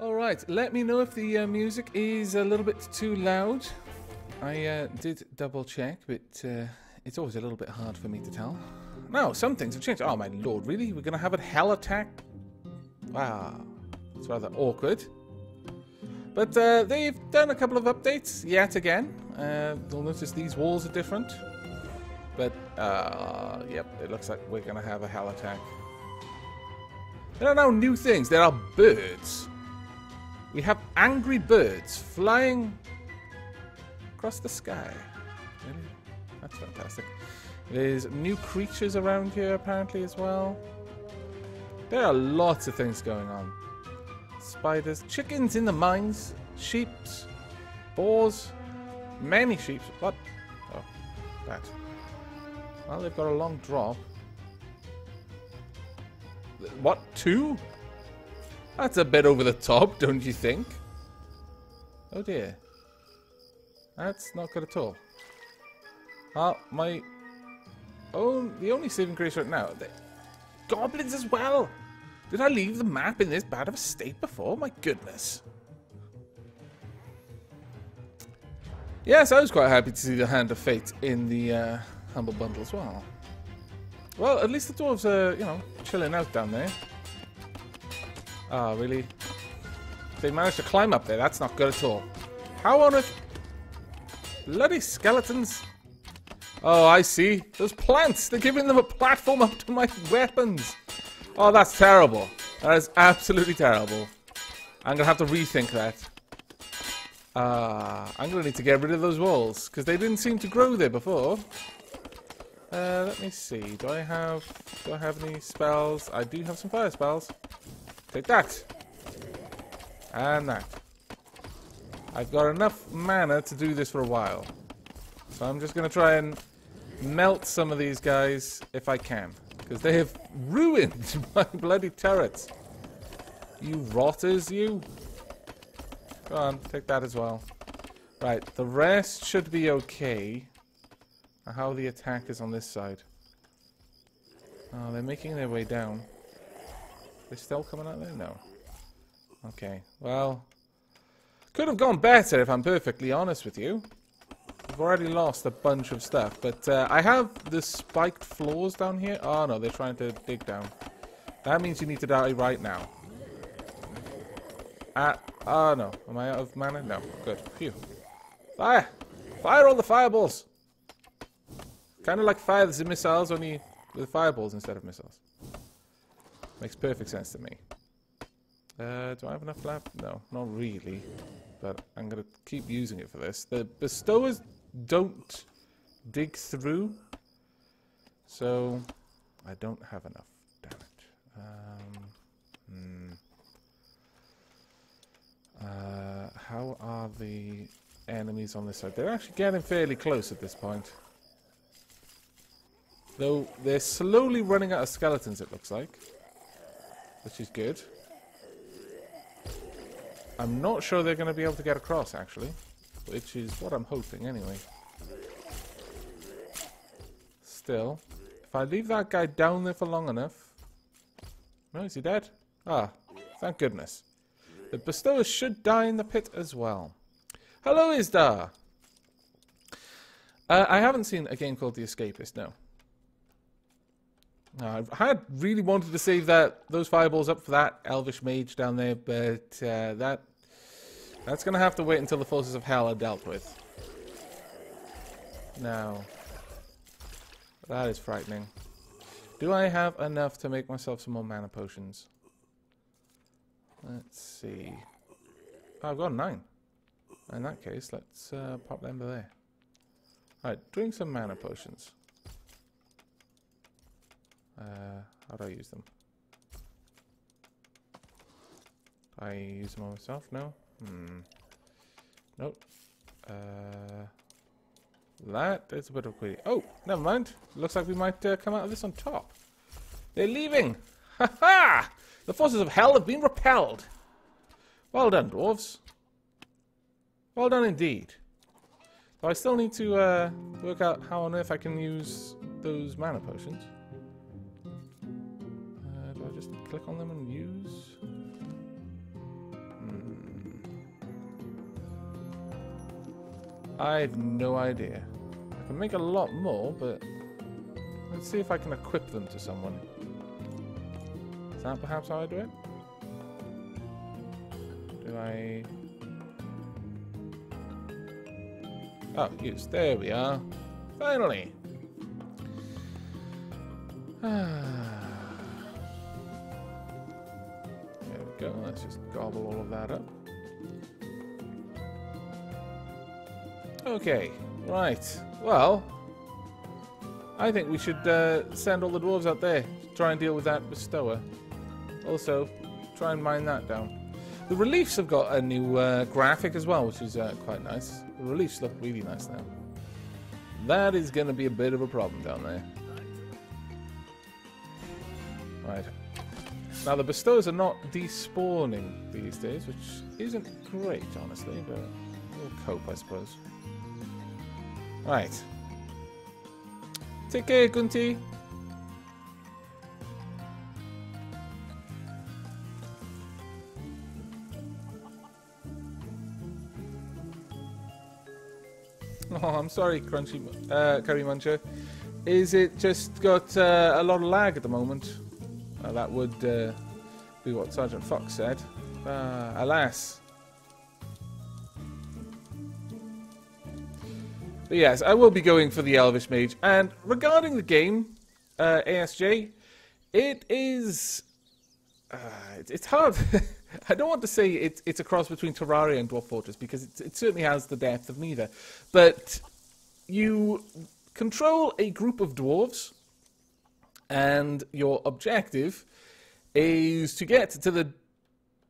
Alright, let me know if the music is a little bit too loud. I did double check, but it's always a little bit hard for me to tell. No, some things have changed. Oh my lord, really? We're going to have a hell attack? Wow, it's rather awkward. But they've done a couple of updates yet again. You'll notice these walls are different. But, yep, it looks like we're going to have a hell attack. There are now new things. There are birds. We have angry birds flying across the sky. Really? That's fantastic. There's new creatures around here apparently as well. There are lots of things going on. Spiders, chickens in the mines, sheeps, boars, many sheep. What? Oh, that. Well, they've got a long drop. What? 2? That's a bit over the top, don't you think? Oh dear. That's not good at all. The only saving grace right now. Goblins as well! Did I leave the map in this bad of a state before? My goodness. Yes, I was quite happy to see the Hand of Fate in the Humble Bundle as well. Well, at least the dwarves are, you know, chilling out down there. Ah, really? They managed to climb up there. That's not good at all. How on earth? Bloody skeletons. Oh, I see. Those plants. They're giving them a platform up to my weapons. Oh, that's terrible. That is absolutely terrible. I'm going to have to rethink that. I'm going to need to get rid of those walls, because they didn't seem to grow there before. Let me see. Do I have any spells? I do have some fire spells. Take that. And that. I've got enough mana to do this for a while. So I'm just going to try and melt some of these guys if I can. Because they have ruined my bloody turrets. You rotters, you. Go on, take that as well. Right, the rest should be okay. How the attack is on this side. Oh, they're making their way down. They're still coming out there? No. Okay, well. Could have gone better if I'm perfectly honest with you. We've already lost a bunch of stuff, but I have the spiked floors down here. Oh no, they're trying to dig down. That means you need to die right now. Oh no, am I out of mana? No, good. Phew. Fire! Fire all the fireballs! Kind of like fire the missiles, only with fireballs instead of missiles. Makes perfect sense to me. Do I have enough left? No, not really. But I'm going to keep using it for this. The bestowers don't dig through. So, I don't have enough. Damn it. How are the enemies on this side? They're actually getting fairly close at this point. Though they're slowly running out of skeletons, it looks like. Which is good. I'm not sure they're going to be able to get across, actually. Which is what I'm hoping, anyway. Still, if I leave that guy down there for long enough... No, is he dead? Ah, thank goodness. The bestowers should die in the pit as well. Hello, Isdar! I haven't seen a game called The Escapist, no. I had really wanted to save those fireballs up for that elvish mage down there, but that's going to have to wait until the forces of hell are dealt with. Now, that is frightening. Do I have enough to make myself some more mana potions? Let's see. Oh, I've got 9. In that case, let's pop them there. Alright, drink some mana potions. How do I use them? Do I use them on myself? No? Nope. That is a bit of a query. Oh, never mind. Looks like we might come out of this on top. They're leaving! Ha ha! The forces of hell have been repelled! Well done, dwarves. Well done indeed. But I still need to work out how on earth I can use those mana potions. Do I just click on them and use? I have no idea. I can make a lot more, but let's see if I can equip them to someone. Is that perhaps how I do it? Do I... Oh, use. There we are. Finally! There we go. Let's just gobble all of that up. Okay, right. Well, I think we should send all the dwarves out there to try and deal with that bestower. Also, try and mine that down. The reliefs have got a new graphic as well, which is quite nice. The reliefs look really nice now. That is going to be a bit of a problem down there. Right. Now, the bestowers are not despawning these days, which isn't great, honestly, but we'll cope, I suppose. Right. Take care, Gunty. Oh, I'm sorry, Crunchy Curry Muncher. Is it just got a lot of lag at the moment? That would be what Sergeant Fox said. Alas. But yes, I will be going for the Elvish Mage. And regarding the game, ASJ, it is... it's hard. I don't want to say it's a cross between Terraria and Dwarf Fortress, because it certainly has the depth of neither. But you control a group of dwarves, and your objective is to get to the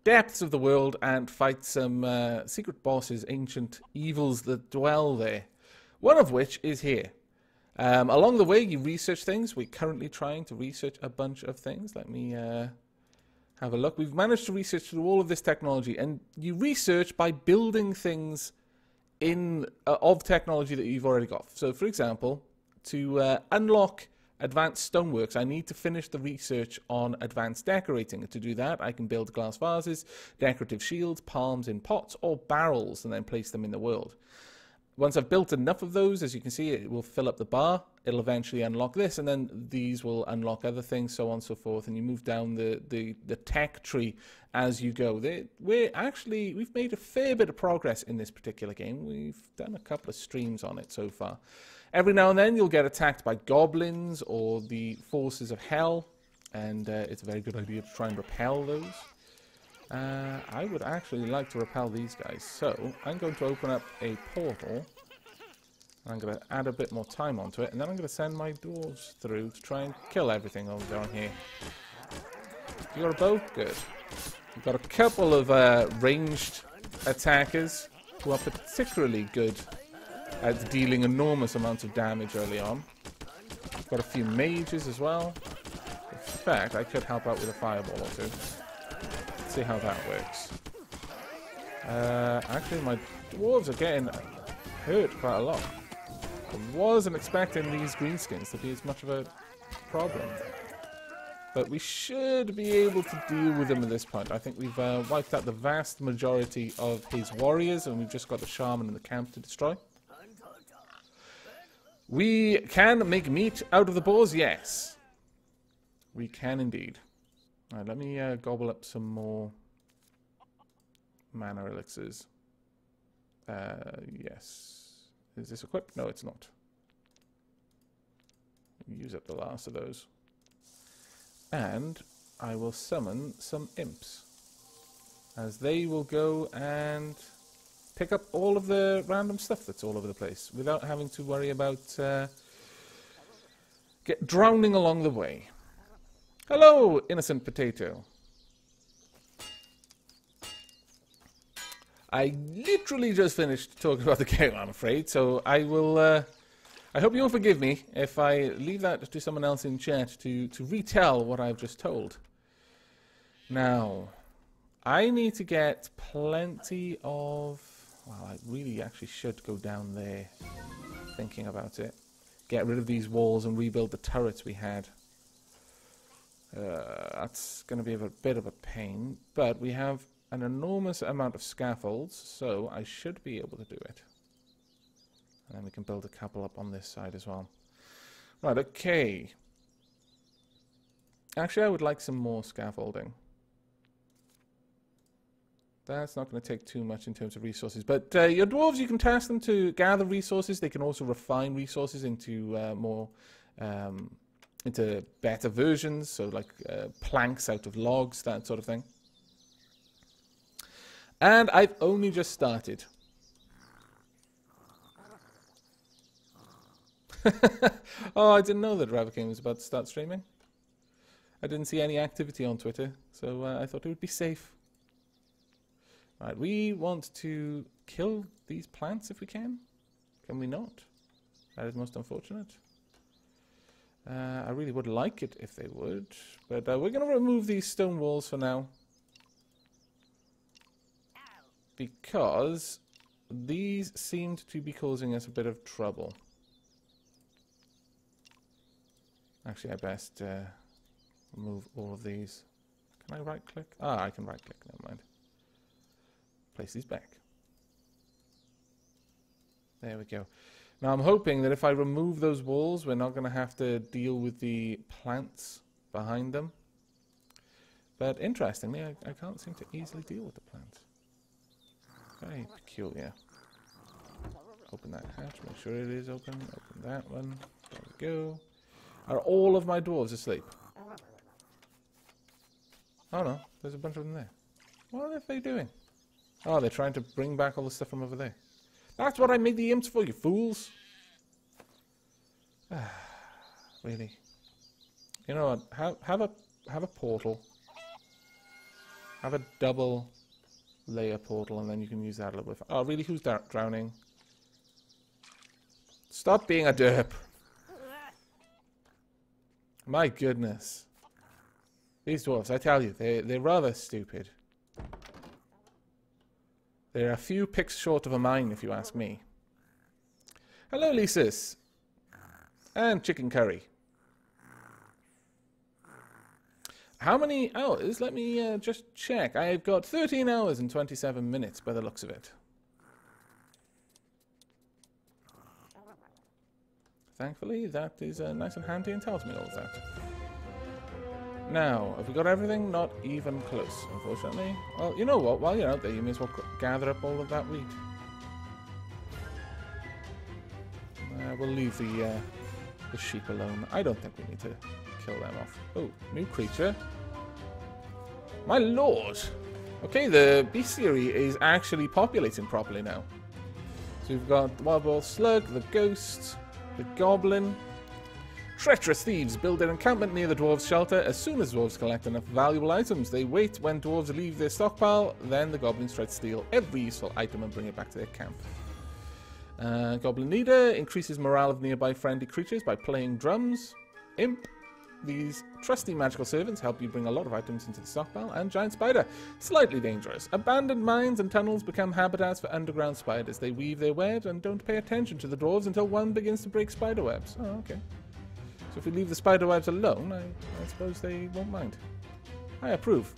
depths of the world and fight some secret bosses, ancient evils that dwell there. One of which is here. Along the way, you research things. We're currently trying to research a bunch of things. Let me have a look. We've managed to research through all of this technology, and you research by building things in of technology that you've already got. So, for example, to unlock advanced stoneworks, I need to finish the research on advanced decorating. To do that, I can build glass vases, decorative shields, palms in pots, or barrels, and then place them in the world. Once I've built enough of those, as you can see, it will fill up the bar. It'll eventually unlock this, and then these will unlock other things, so on and so forth. And you move down the tech tree as you go. We've made a fair bit of progress in this particular game. We've done a couple of streams on it so far. Every now and then you'll get attacked by goblins or the forces of hell, and it's a very good idea to try and repel those. I would actually like to repel these guys, so I'm going to open up a portal. I'm going to add a bit more time onto it, and then I'm going to send my dwarves through to try and kill everything over down here. You got a bow? Good. We've got a couple of ranged attackers who are particularly good at dealing enormous amounts of damage early on. We've got a few mages as well. In fact, I could help out with a fireball or two. See how that works. Actually, my dwarves are getting hurt quite a lot. I wasn't expecting these greenskins to be as much of a problem. But we should be able to deal with them at this point. I think we've wiped out the vast majority of his warriors, and we've just got the shaman in the camp to destroy. We can make meat out of the boars, yes. We can indeed. Alright, let me gobble up some more mana elixirs. Yes. Is this equipped? No, it's not. Use up the last of those. And I will summon some imps, as they will go and pick up all of the random stuff that's all over the place without having to worry about drowning along the way. Hello, innocent potato. I literally just finished talking about the game, I'm afraid, so I will... I hope you'll forgive me if I leave that to someone else in chat to retell what I've just told. Now, I need to get plenty of... Well, I really actually should go down there, thinking about it. Get rid of these walls and rebuild the turrets we had. That's going to be a bit of a pain, but we have an enormous amount of scaffolds, so I should be able to do it. And then we can build a couple up on this side as well. Right, okay. Actually, I would like some more scaffolding. That's not going to take too much in terms of resources. But your dwarves, you can task them to gather resources. They can also refine resources into into better versions. So like planks out of logs, that sort of thing. And I've only just started. Oh, I didn't know that Aavak was about to start streaming. I didn't see any activity on Twitter, so I thought it would be safe. Right, we want to kill these plants if we can. Can we not? That is most unfortunate. I really would like it if they would, but we're going to remove these stone walls for now. Because these seemed to be causing us a bit of trouble. Actually, I best remove all of these. Can I right click? Ah, I can right click, never mind. Place these back. There we go. Now I'm hoping that if I remove those walls, we're not going to have to deal with the plants behind them. But interestingly, I can't seem to easily deal with the plants. Very peculiar. Open that hatch, make sure it is open. Open that one. There we go. Are all of my dwarves asleep? Oh no, there's a bunch of them there. What are they doing? Oh, they're trying to bring back all the stuff from over there. That's what I made the imps for, you fools! Really? You know what? Have a portal. Have a double layer portal, and then you can use that a little bit. Oh, really? Who's drowning? Stop being a derp! My goodness. These dwarves, I tell you, they're rather stupid. They're a few picks short of a mine, if you ask me. Hello, Lisis. And chicken curry. How many hours? Let me just check. I've got 13 hours and 27 minutes by the looks of it. Thankfully, that is nice and handy and tells me all of that. Now, have we got everything? Not even close, unfortunately. Well, you know what? While you're out there, you may as well gather up all of that wheat. We'll leave the sheep alone. I don't think we need to kill them off. Oh, new creature. My lord! Okay, the bestiary is actually populating properly now. So we've got the wild boar slug, the ghost, the goblin. Treacherous thieves build their encampment near the dwarves' shelter. As soon as dwarves collect enough valuable items, they wait when dwarves leave their stockpile. Then the goblins try to steal every useful item and bring it back to their camp. Goblin leader increases morale of nearby friendly creatures by playing drums. Imp. These trusty magical servants help you bring a lot of items into the stockpile. And giant spider. Slightly dangerous. Abandoned mines and tunnels become habitats for underground spiders. They weave their webs and don't pay attention to the dwarves until one begins to break spider webs. Oh, okay. So if we leave the spider webs alone, I suppose they won't mind. I approve.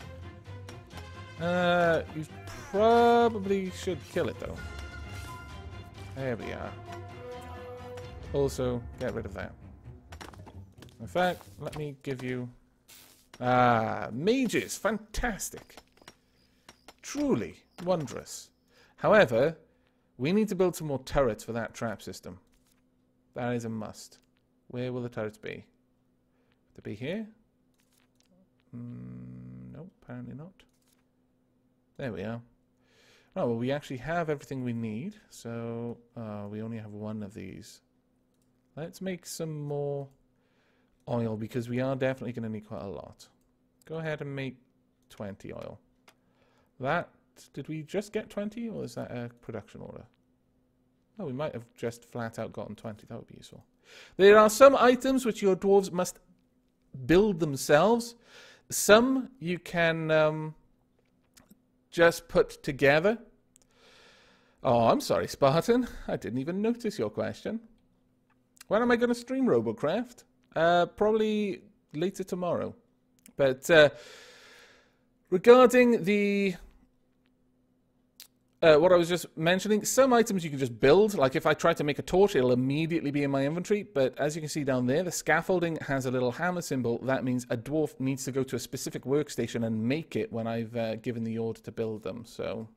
You probably should kill it, though. There we are. Also, get rid of that. In fact, let me give you... mages! Fantastic! Truly wondrous. However, we need to build some more turrets for that trap system. That is a must. Where will the turrets be? Will they be here? Nope, apparently not. There we are. Oh, well, we actually have everything we need, so we only have one of these. Let's make some more oil, because we are definitely going to need quite a lot. Go ahead and make 20 oil. That, did we just get 20, or is that a production order? Oh, we might have just flat out gotten 20. That would be useful. There are some items which your dwarves must build themselves. Some you can just put together. Oh, I'm sorry, Spartan. I didn't even notice your question. When am I going to stream Robocraft? Probably later tomorrow. But regarding the What I was just mentioning, some items you can just build. Like if I try to make a torch, it'll immediately be in my inventory. But as you can see down there, the scaffolding has a little hammer symbol. That means a dwarf needs to go to a specific workstation and make it when I've given the order to build them. So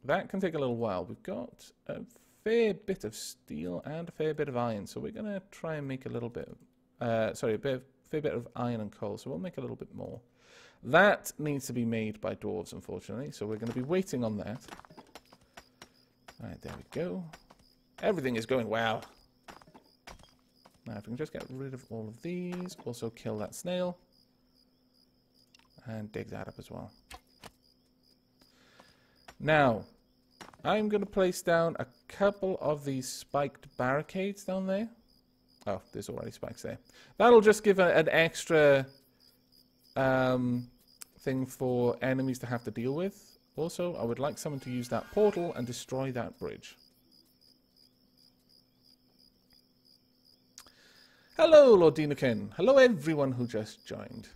that can take a little while. We've got a fair bit of steel and a fair bit of iron. So we're going to try and make a little bit, fair bit of iron and coal. So we'll make a little bit more. That needs to be made by dwarves, unfortunately, so we're going to be waiting on that. Alright, there we go. Everything is going well. Now, if we can just get rid of all of these, also kill that snail, and dig that up as well. Now, I'm going to place down a couple of these spiked barricades down there. Oh, there's already spikes there. That'll just give an extra thing for enemies to have to deal with. Also, I would like someone to use that portal and destroy that bridge. Hello, Lord Dinakin. Hello, everyone who just joined.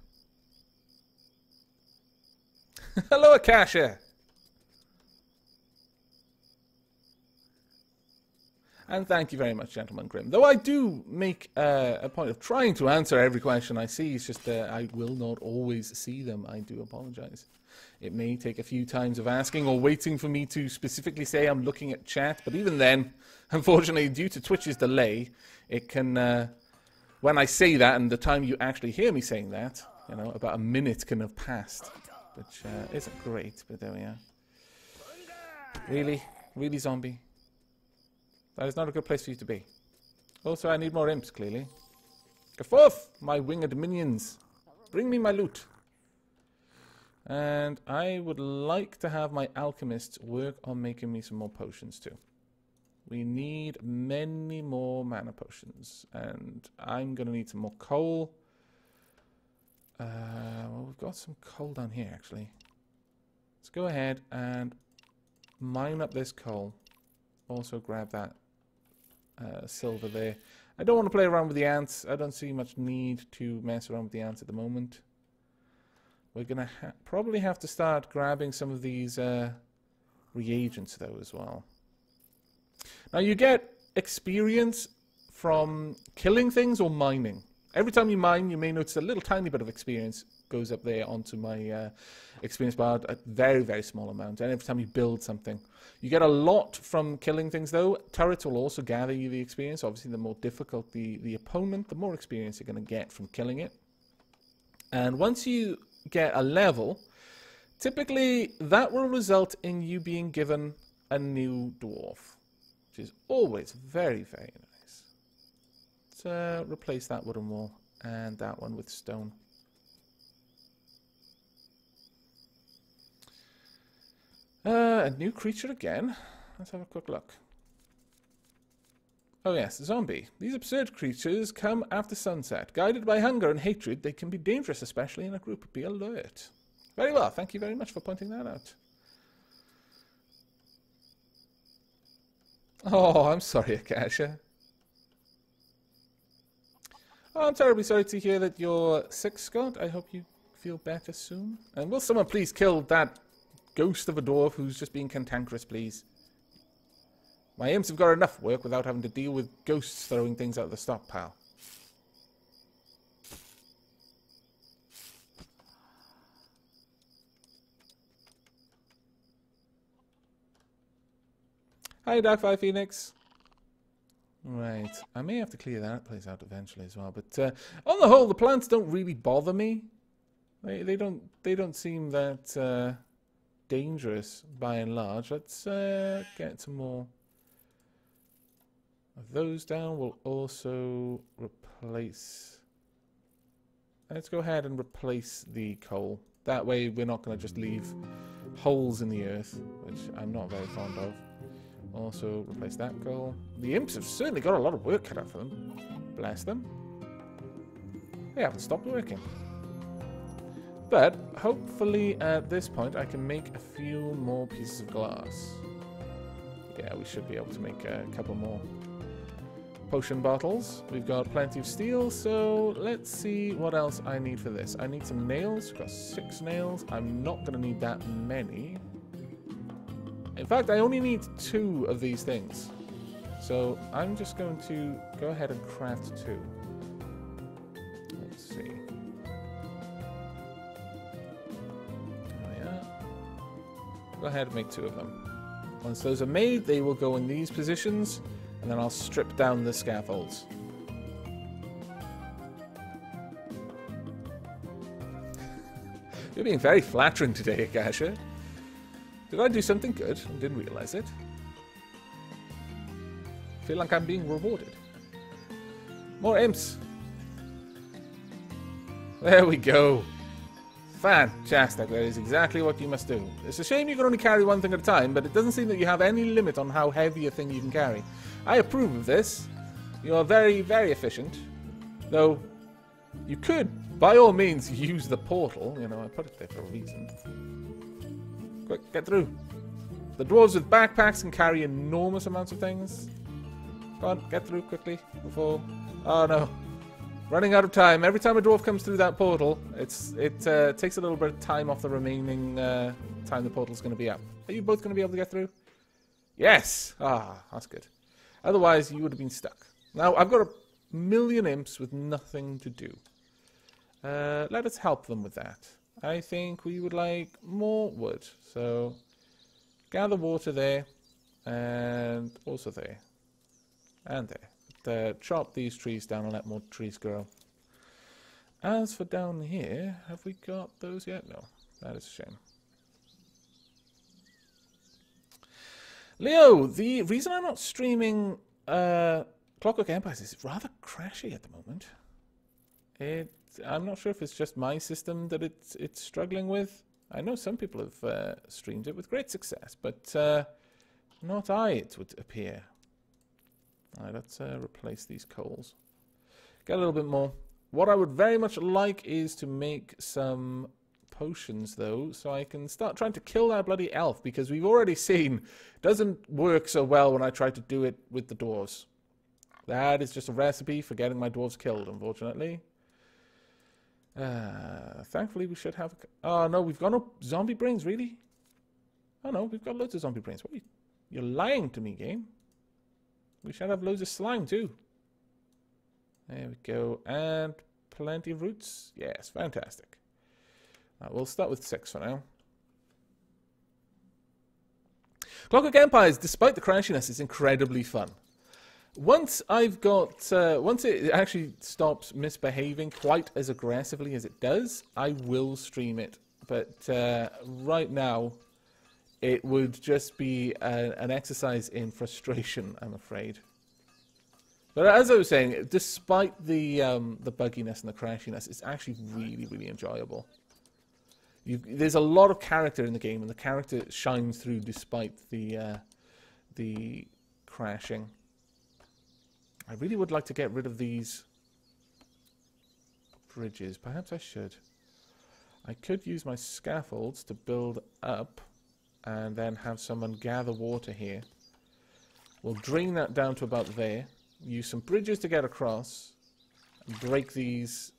Hello, Akasha. And thank you very much, Gentleman Grim. Though I do make a point of trying to answer every question I see, it's just that I will not always see them. I do apologize. It may take a few times of asking or waiting for me to specifically say I'm looking at chat, but even then, unfortunately, due to Twitch's delay, it can, when I say that and the time you actually hear me saying that, you know, about a minute can have passed, which isn't great, but there we are. Really? Really, zombie? That is not a good place for you to be. Also, I need more imps, clearly. Go forth, my winged minions. Bring me my loot. And I would like to have my alchemists work on making me some more potions, too. We need many more mana potions. And I'm going to need some more coal. Well, we've got some coal down here, actually. Let's go ahead and mine up this coal. Also grab that silver there. I don't want to play around with the ants. I don't see much need to mess around with the ants at the moment. We're going to probably have to start grabbing some of these reagents, though, as well. Now, you get experience from killing things or mining. Every time you mine, you may notice a little tiny bit of experience goes up there onto my experience bar, a very, very small amount. And every time you build something. You get a lot from killing things, though. Turrets will also gather you the experience. Obviously, the more difficult the opponent, the more experience you're going to get from killing it. And once you get a level, typically that will result in you being given a new dwarf, which is always very, very nice. Let's replace that wooden wall and that one with stone. A new creature again. Let's have a quick look. Oh yes, zombie. These absurd creatures come after sunset. Guided by hunger and hatred, they can be dangerous, especially in a group. Be alert. Very well, thank you very much for pointing that out. Oh, I'm sorry, Akasha. Oh, I'm terribly sorry to hear that you're sick, Scott. I hope you feel better soon. And will someone please kill that ghost of a dwarf who's just being cantankerous, please? My imps have got enough work without having to deal with ghosts throwing things out of the stockpile. Hi, Darkfire Phoenix. Right, I may have to clear that place out eventually as well. But on the whole, the plants don't really bother me. They don't seem that dangerous by and large. Let's get some more of those down. We'll also replace... Let's go ahead and replace the coal. That way we're not going to just leave holes in the earth, which I'm not very fond of. Also replace that coal. The imps have certainly got a lot of work cut out for them. Bless them. They haven't stopped working. But hopefully at this point I can make a few more pieces of glass. Yeah, we should be able to make a couple more potion bottles. We've got plenty of steel, so let's see what else I need for this. I need some nails. We've got 6 nails. I'm not going to need that many. In fact, I only need 2 of these things. So I'm just going to go ahead and craft 2. Let's see. Oh yeah. Go ahead and make 2 of them. Once those are made, they will go in these positions, and then I'll strip down the scaffolds. You're being very flattering today, Akasha. Did I do something good? I didn't realize it. Feel like I'm being rewarded. More imps. There we go. Fantastic. That is exactly what you must do. It's a shame you can only carry 1 thing at a time, but it doesn't seem that you have any limit on how heavy a thing you can carry. I approve of this. You are very, very efficient. Though, you could, by all means, use the portal. You know, I put it there for a reason. Quick, get through. The dwarves with backpacks can carry enormous amounts of things. Go on, get through quickly before... Oh no. Running out of time. Every time a dwarf comes through that portal, it takes a little bit of time off the remaining time the portal's going to be up. Are you both going to be able to get through? Yes! Ah, that's good. Otherwise, you would have been stuck. Now, I've got a million imps with nothing to do. Let us help them with that. I think we would like more wood. So, gather water there, and also there. And there. But, chop these trees down and let more trees grow. As for down here, have we got those yet? No. That is a shame. Leo, the reason I'm not streaming Clockwork Empires is rather crashy at the moment. I'm not sure if it's just my system that it's struggling with. I know some people have streamed it with great success, but not I, it would appear. Alright, let's replace these coals. Get a little bit more. What I would very much like is to make some potions, though, so I can start trying to kill that bloody elf, because we've already seen it doesn't work so well when I try to do it with the dwarves. That is just a recipe for getting my dwarves killed, unfortunately. Thankfully, we should have... Oh, no, we've got no zombie brains, really? Oh, no, we've got loads of zombie brains. What are you... You're lying to me, game. We should have loads of slime, too. There we go. And plenty of roots. Yes, fantastic. We'll start with 6 for now. Clockwork Empires, despite the crashiness, is incredibly fun. Once I've got... once it actually stops misbehaving quite as aggressively as it does, I will stream it. But right now, it would just be an exercise in frustration, I'm afraid. But as I was saying, despite the bugginess and the crashiness, it's actually really, really enjoyable. There's a lot of character in the game, and the character shines through despite the crashing. I really would like to get rid of these bridges. Perhaps I should. I could use my scaffolds to build up and then have someone gather water here. We'll drain that down to about there. Use some bridges to get across. And break these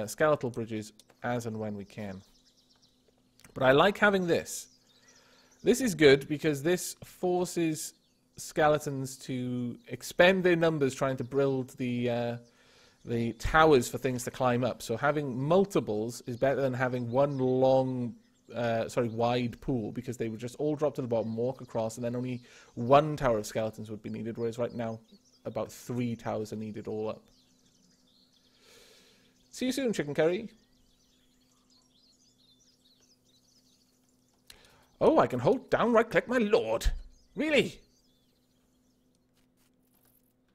skeletal bridges as and when we can. But I like having this. This is good because this forces skeletons to expend their numbers trying to build the towers for things to climb up. So having multiples is better than having one long, wide pool, because they would just all drop to the bottom, walk across, and then only one tower of skeletons would be needed, whereas right now about 3 towers are needed all up. See you soon, chicken curry. Oh, I can hold down right click, my lord. Really?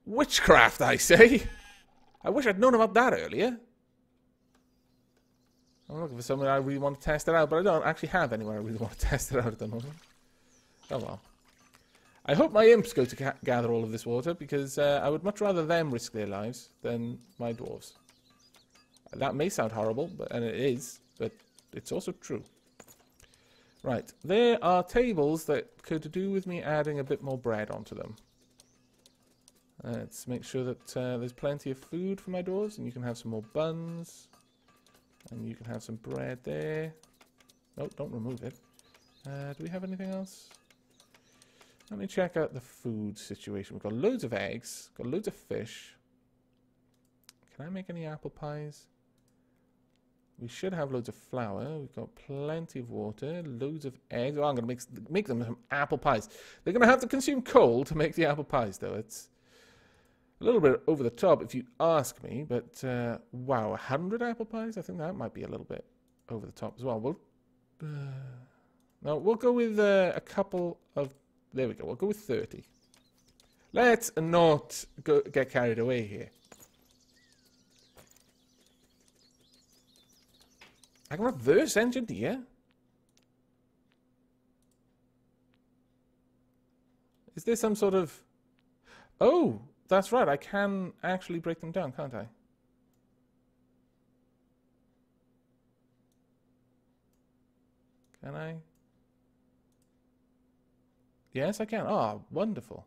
Witchcraft, I say. I wish I'd known about that earlier. I'm looking for somewhere I really want to test it out, but I don't actually have anywhere I really want to test it out at the moment. Oh well. I hope my imps go to gather all of this water, because I would much rather them risk their lives than my dwarves. That may sound horrible, and it is, but it's also true. Right, there are tables that could do with me adding a bit more bread onto them. Let's make sure that there's plenty of food for my dwarves, and you can have some more buns. And you can have some bread there. No, don't remove it. Do we have anything else? Let me check out the food situation. We've got loads of eggs, got loads of fish. Can I make any apple pies? We should have loads of flour. We've got plenty of water, loads of eggs. Oh, I'm going to make them some apple pies. They're going to have to consume coal to make the apple pies, though. It's a little bit over the top, if you ask me. But, wow, 100 apple pies? I think that might be a little bit over the top as well. No, we'll go with a couple of... There we go. We'll go with 30. Let's not get carried away here. I can reverse engineer? Is there some sort of... Oh, that's right. I can actually break them down, can't I? Can I? Yes, I can. Oh, wonderful.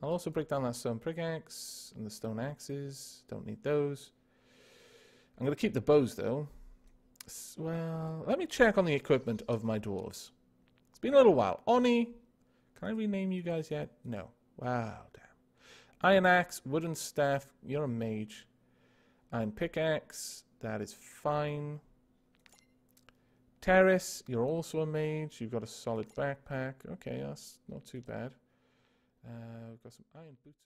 I'll also break down that stone pickaxe and the stone axes. Don't need those. I'm going to keep the bows, though. Well, let me check on the equipment of my dwarves. It's been a little while. Oni, can I rename you guys yet? No. Wow, damn. Iron axe, wooden staff, you're a mage. Iron pickaxe, that is fine. Terrace, you're also a mage. You've got a solid backpack. Okay, that's not too bad. We've got some iron boots.